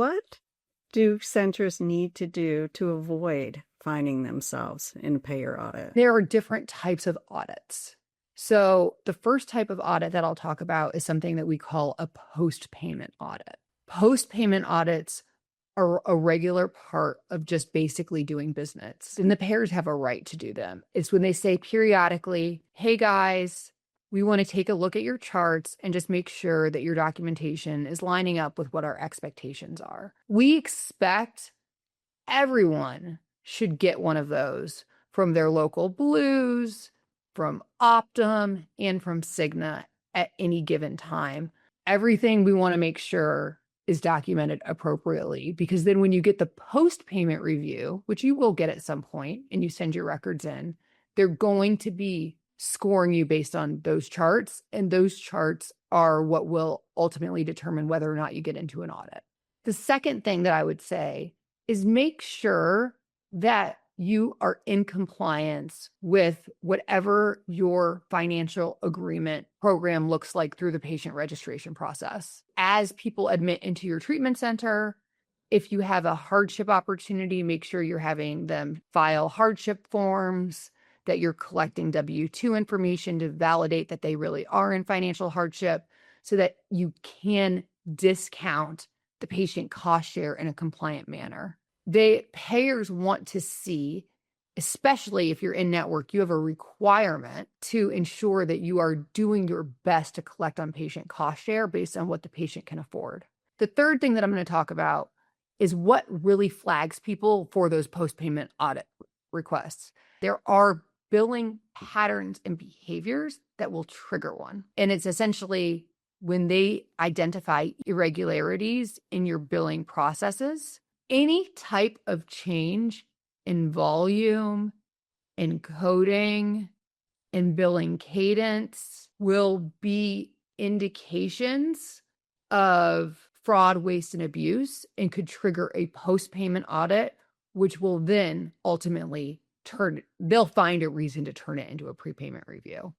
what do centers need to do to avoid finding themselves in a payer audit? There are different types of audits. So the first type of audit that I'll talk about is something that we call a post-payment audit. Post-payment audits are a regular part of just basically doing business, and the payers have a right to do them. It's when they say periodically, hey guys, we want to take a look at your charts and just make sure that your documentation is lining up with what our expectations are. We expect everyone should get one of those from their local Blues, from Optum, and from Cigna at any given time. Everything we want to make sure is documented appropriately, because then when you get the post-payment review, which you will get at some point, and you send your records in, they're going to be scoring you based on those charts, and those charts are what will ultimately determine whether or not you get into an audit. The second thing that I would say is make sure that you are in compliance with whatever your financial agreement program looks like through the patient registration process. As people admit into your treatment center, if you have a hardship opportunity, make sure you're having them file hardship forms, that you're collecting W-2 information to validate that they really are in financial hardship, so that you can discount the patient cost share in a compliant manner. The payers want to see, especially if you're in network, you have a requirement to ensure that you are doing your best to collect on patient cost share based on what the patient can afford. The third thing that I'm going to talk about is what really flags people for those post-payment audit requests. There are billing patterns and behaviors that will trigger one. And it's essentially when they identify irregularities in your billing processes. Any type of change in volume, in coding, in billing cadence will be indications of fraud, waste, and abuse, and could trigger a post-payment audit, which will then ultimately they'll find a reason to turn it into a prepayment review.